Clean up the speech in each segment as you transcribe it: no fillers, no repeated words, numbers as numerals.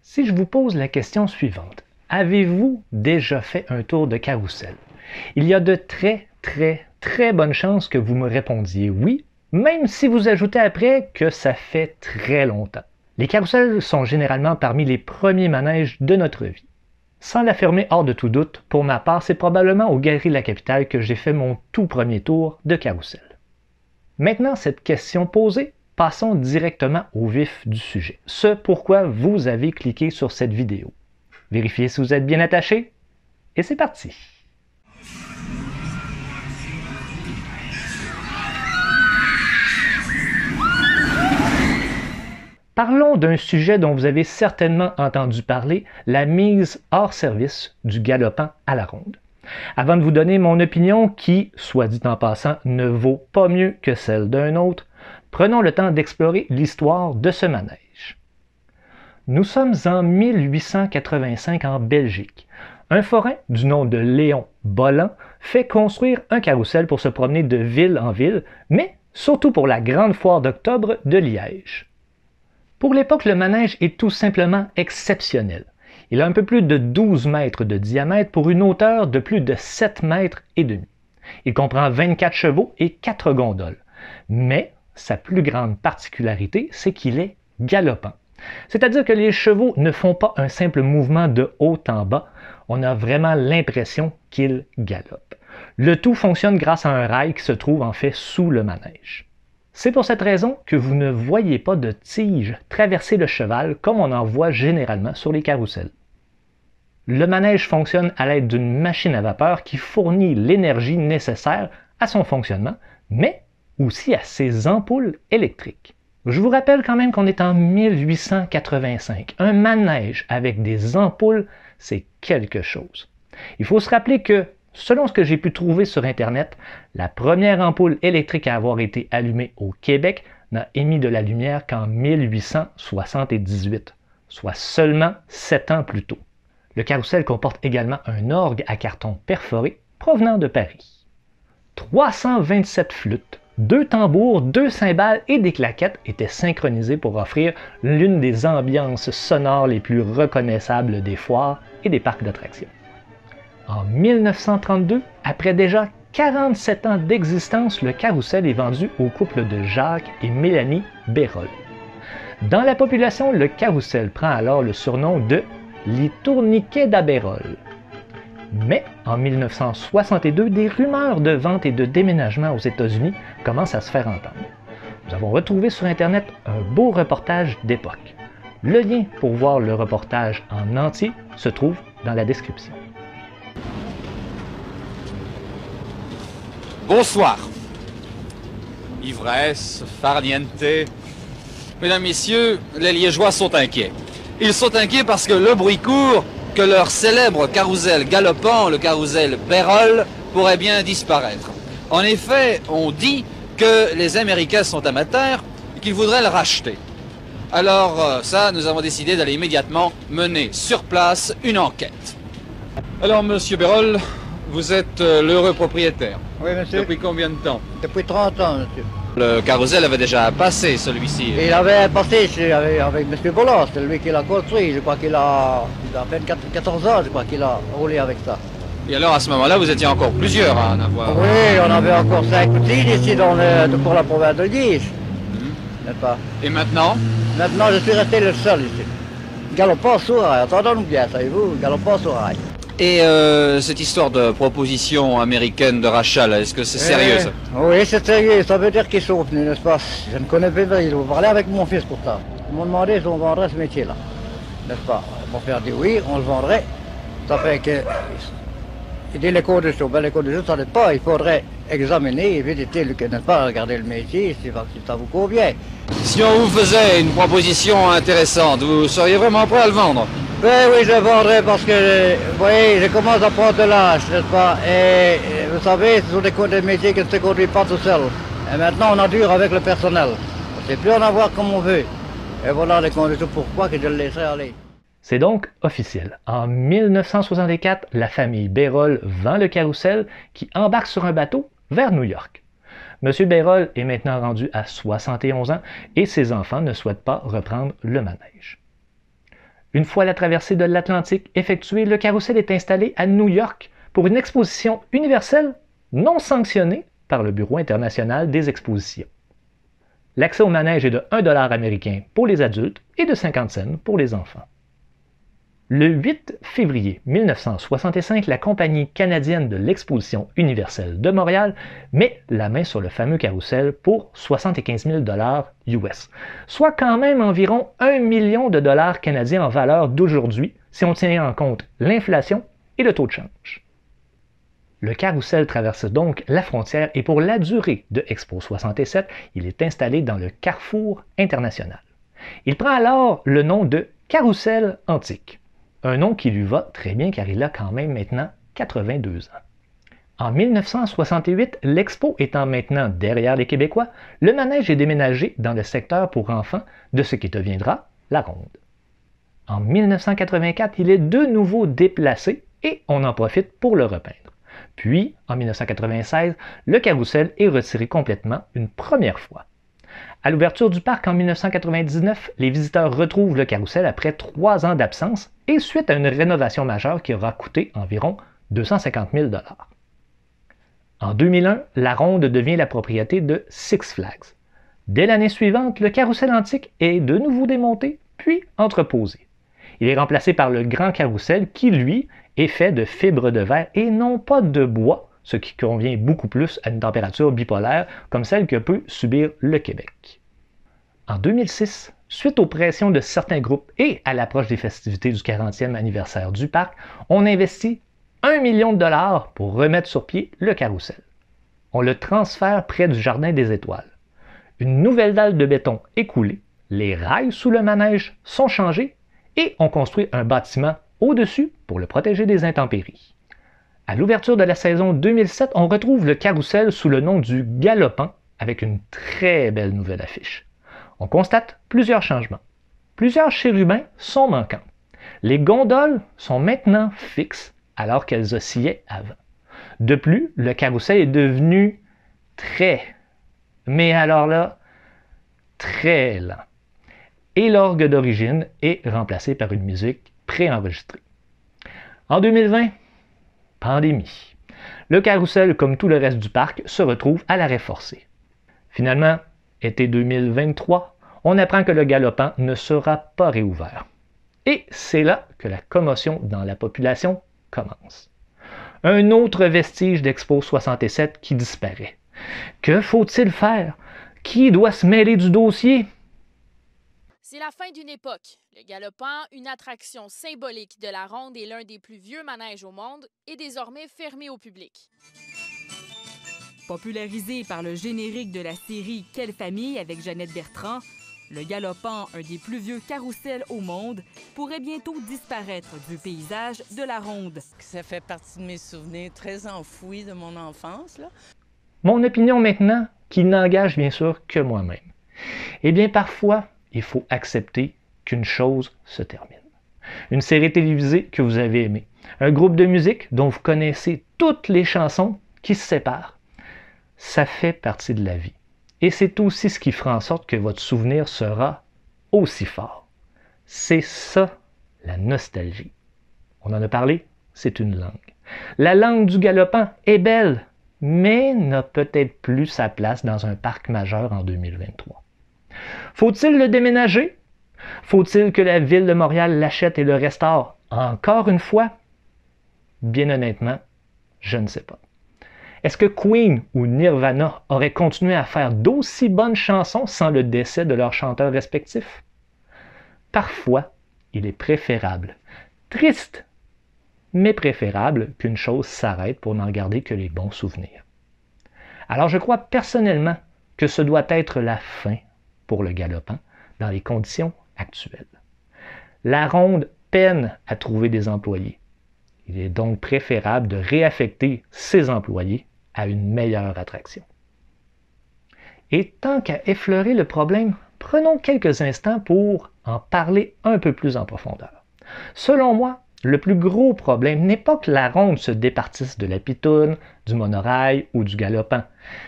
Si je vous pose la question suivante, avez-vous déjà fait un tour de carrousel? Il y a de très bonnes chances que vous me répondiez oui, même si vous ajoutez après que ça fait très longtemps. Les carrousels sont généralement parmi les premiers manèges de notre vie. Sans l'affirmer hors de tout doute, pour ma part, c'est probablement aux Galeries de la Capitale que j'ai fait mon tout premier tour de carrousel. Maintenant, cette question posée, passons directement au vif du sujet. Ce pourquoi vous avez cliqué sur cette vidéo. Vérifiez si vous êtes bien attaché, et c'est parti! Parlons d'un sujet dont vous avez certainement entendu parler, la mise hors service du galopant à la ronde. Avant de vous donner mon opinion qui, soit dit en passant, ne vaut pas mieux que celle d'un autre, prenons le temps d'explorer l'histoire de ce manège. Nous sommes en 1885 en Belgique. Un forain du nom de Léon Bolland fait construire un carrousel pour se promener de ville en ville, mais surtout pour la grande foire d'octobre de Liège. Pour l'époque, le manège est tout simplement exceptionnel. Il a un peu plus de 12 mètres de diamètre pour une hauteur de plus de 7 mètres et demi. Il comprend 24 chevaux et 4 gondoles. Mais sa plus grande particularité, c'est qu'il est galopant. C'est-à-dire que les chevaux ne font pas un simple mouvement de haut en bas, on a vraiment l'impression qu'ils galopent. Le tout fonctionne grâce à un rail qui se trouve en fait sous le manège. C'est pour cette raison que vous ne voyez pas de tige traverser le cheval comme on en voit généralement sur les carrousels. Le manège fonctionne à l'aide d'une machine à vapeur qui fournit l'énergie nécessaire à son fonctionnement, mais aussi à ses ampoules électriques. Je vous rappelle quand même qu'on est en 1885. Un manège avec des ampoules, c'est quelque chose. Il faut se rappeler que, selon ce que j'ai pu trouver sur Internet, la première ampoule électrique à avoir été allumée au Québec n'a émis de la lumière qu'en 1878, soit seulement 7 ans plus tôt. Le carrousel comporte également un orgue à carton perforé provenant de Paris. 327 flûtes, 2 tambours, 2 cymbales et des claquettes étaient synchronisés pour offrir l'une des ambiances sonores les plus reconnaissables des foires et des parcs d'attractions. En 1932, après déjà 47 ans d'existence, le carrousel est vendu au couple de Jacques et Mélanie Bérol. Dans la population, le carrousel prend alors le surnom de « les tourniquets d'Abérol ». Mais en 1962, des rumeurs de vente et de déménagement aux États-Unis commencent à se faire entendre. Nous avons retrouvé sur Internet un beau reportage d'époque. Le lien pour voir le reportage en entier se trouve dans la description. Bonsoir. Ivresse, farniente. Mesdames, Messieurs, les Liégeois sont inquiets. Ils sont inquiets parce que le bruit court que leur célèbre carrousel galopant, le carrousel Bérol, pourrait bien disparaître. En effet, on dit que les Américains sont amateurs et qu'ils voudraient le racheter. Alors ça, nous avons décidé d'aller immédiatement mener sur place une enquête. Alors, Monsieur Bérol, vous êtes l'heureux propriétaire. Oui, monsieur. Depuis combien de temps? Depuis 30 ans, monsieur. Le carrousel avait déjà passé, celui-ci. Il avait passé avec monsieur Bolland, c'est lui qui l'a construit. Je crois qu'il a à peine 14 ans, je crois qu'il a roulé avec ça. Et alors, à ce moment-là, vous étiez encore plusieurs à en avoir. Oui, on avait encore 5 petits ici pour la province de Liège. N'est-ce pas? Et maintenant? Maintenant, je suis resté le seul ici. Galopant sur rail, entendons-nous bien, savez-vous, galopant sur rail. Et cette histoire de proposition américaine de rachat, là, est-ce que c'est sérieux, ça? Oui, c'est sérieux, ça veut dire qu'ils sont venus, n'est-ce pas? Je ne connais pas, ils vont parler avec mon fils pour ça. Ils m'ont demandé si on vendrait ce métier-là, n'est-ce pas? Mon père dit oui, on le vendrait. Ça fait que... Il dit les conditions, ben les conditions, ça n'est pas, il faudrait examiner et visiter, n'est-ce pas, regarder le métier, si ça vous convient. Si on vous faisait une proposition intéressante, vous seriez vraiment prêt à le vendre? Ben oui, je vendrais parce que, vous voyez, je commence à prendre de l'âge, n'est-ce pas? Et vous savez, ce sont des métiers qui ne se conduisent pas tout seuls. Et maintenant, on endure avec le personnel. On ne sait plus en avoir comme on veut. Et voilà les conditions pourquoi que je le laisserai aller. C'est donc officiel. En 1964, la famille Bérol vend le carrousel qui embarque sur un bateau vers New York. M. Bérol est maintenant rendu à 71 ans et ses enfants ne souhaitent pas reprendre le manège. Une fois la traversée de l'Atlantique effectuée, le carrousel est installé à New York pour une exposition universelle non sanctionnée par le Bureau international des expositions. L'accès au manège est de 1 $ américain pour les adultes et de 50 cents pour les enfants. Le 8 février 1965, la Compagnie canadienne de l'exposition universelle de Montréal met la main sur le fameux carrousel pour 75 000 $ US, soit quand même environ 1 million de dollars canadiens en valeur d'aujourd'hui si on tient en compte l'inflation et le taux de change. Le carrousel traverse donc la frontière et pour la durée de Expo 67, il est installé dans le Carrefour international. Il prend alors le nom de Carrousel antique, un nom qui lui va très bien car il a quand même maintenant 82 ans. En 1968, l'expo étant maintenant derrière les Québécois, le manège est déménagé dans le secteur pour enfants de ce qui deviendra la Ronde. En 1984, il est de nouveau déplacé et on en profite pour le repeindre. Puis, en 1996, le carrousel est retiré complètement une première fois. À l'ouverture du parc en 1999, les visiteurs retrouvent le carrousel après 3 ans d'absence et suite à une rénovation majeure qui aura coûté environ 250 000 $. En 2001, la Ronde devient la propriété de Six Flags. Dès l'année suivante, le carrousel antique est de nouveau démonté, puis entreposé. Il est remplacé par le grand carrousel qui, lui, est fait de fibres de verre et non pas de bois, ce qui convient beaucoup plus à une température bipolaire comme celle que peut subir le Québec. En 2006, suite aux pressions de certains groupes et à l'approche des festivités du 40e anniversaire du parc, on investit 1 million de dollars pour remettre sur pied le carrousel. On le transfère près du Jardin des Étoiles. Une nouvelle dalle de béton est coulée, les rails sous le manège sont changés et on construit un bâtiment au-dessus pour le protéger des intempéries. À l'ouverture de la saison 2007, on retrouve le carrousel sous le nom du Galopant avec une très belle nouvelle affiche. On constate plusieurs changements. Plusieurs chérubins sont manquants. Les gondoles sont maintenant fixes alors qu'elles oscillaient avant. De plus, le carrousel est devenu mais alors là, très lent. Et l'orgue d'origine est remplacé par une musique préenregistrée. En 2020, pandémie. Le carrousel, comme tout le reste du parc, se retrouve à l'arrêt forcé. Finalement, été 2023, on apprend que le Galopant ne sera pas réouvert. Et c'est là que la commotion dans la population commence. Un autre vestige d'Expo 67 qui disparaît. Que faut-il faire? Qui doit se mêler du dossier? C'est la fin d'une époque. Le Galopant, une attraction symbolique de la Ronde et l'un des plus vieux manèges au monde, est désormais fermé au public. Popularisé par le générique de la série Quelle famille avec Jeannette Bertrand, le Galopant, un des plus vieux carrousels au monde, pourrait bientôt disparaître du paysage de la Ronde. Ça fait partie de mes souvenirs très enfouis de mon enfance, là. Mon opinion maintenant, qui n'engage bien sûr que moi-même. Eh bien, parfois, il faut accepter qu'une chose se termine. Une série télévisée que vous avez aimée, un groupe de musique dont vous connaissez toutes les chansons qui se séparent. Ça fait partie de la vie. Et c'est aussi ce qui fera en sorte que votre souvenir sera aussi fort. C'est ça, la nostalgie. On en a parlé, c'est une langue. La langue du Galopant est belle, mais n'a peut-être plus sa place dans un parc majeur en 2023. Faut-il le déménager? Faut-il que la Ville de Montréal l'achète et le restaure encore une fois? Bien honnêtement, je ne sais pas. Est-ce que Queen ou Nirvana auraient continué à faire d'aussi bonnes chansons sans le décès de leurs chanteurs respectifs? Parfois, il est préférable, triste, mais préférable qu'une chose s'arrête pour n'en garder que les bons souvenirs. Alors je crois personnellement que ce doit être la fin pour le Galopant dans les conditions actuelles. La Ronde peine à trouver des employés. Il est donc préférable de réaffecter ces employés à une meilleure attraction. Et tant qu'à effleurer le problème, prenons quelques instants pour en parler un peu plus en profondeur. Selon moi, le plus gros problème n'est pas que la Ronde se départisse de la pitoune, du monorail ou du Galopant.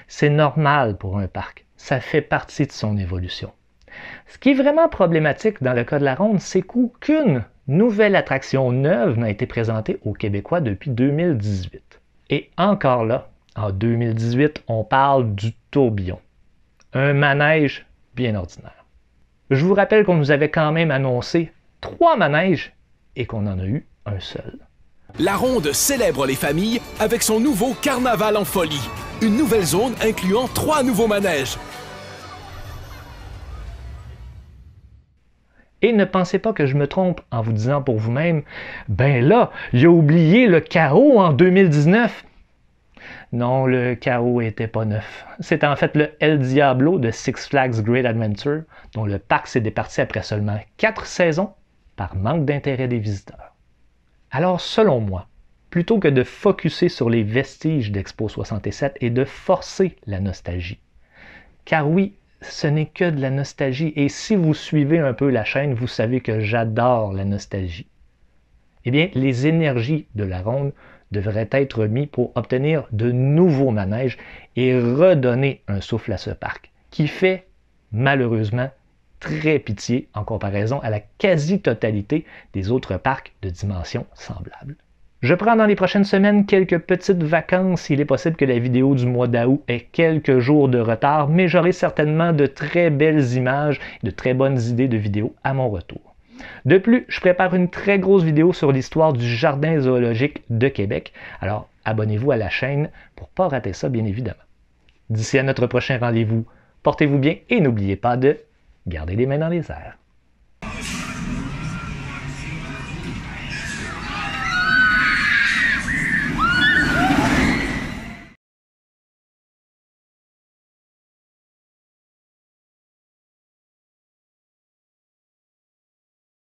C'est normal pour un parc. Ça fait partie de son évolution. Ce qui est vraiment problématique dans le cas de la Ronde, c'est qu'aucune nouvelle attraction neuve n'a été présentée aux Québécois depuis 2018. Et encore là, en 2018, on parle du tourbillon. Un manège bien ordinaire. Je vous rappelle qu'on nous avait quand même annoncé 3 manèges et qu'on en a eu un seul. La Ronde célèbre les familles avec son nouveau Carnaval en folie. Une nouvelle zone incluant 3 nouveaux manèges. Et ne pensez pas que je me trompe en vous disant pour vous-même « Ben là, il a oublié le carreau en 2019 ». Non, le carreau n'était pas neuf. C'était en fait le El Diablo de Six Flags Great Adventure, dont le parc s'est départi après seulement 4 saisons par manque d'intérêt des visiteurs. Alors, selon moi, plutôt que de focusser sur les vestiges d'Expo 67 et de forcer la nostalgie, car oui, ce n'est que de la nostalgie, et si vous suivez un peu la chaîne, vous savez que j'adore la nostalgie. Eh bien, les énergies de la ronde devraient être mises pour obtenir de nouveaux manèges et redonner un souffle à ce parc, qui fait, malheureusement, très pitié en comparaison à la quasi-totalité des autres parcs de dimensions semblables. Je prends dans les prochaines semaines quelques petites vacances. Il est possible que la vidéo du mois d'août ait quelques jours de retard, mais j'aurai certainement de très belles images et de très bonnes idées de vidéos à mon retour. De plus, je prépare une très grosse vidéo sur l'histoire du Jardin zoologique de Québec. Alors, abonnez-vous à la chaîne pour ne pas rater ça, bien évidemment. D'ici à notre prochain rendez-vous, portez-vous bien et n'oubliez pas de garder les mains dans les airs.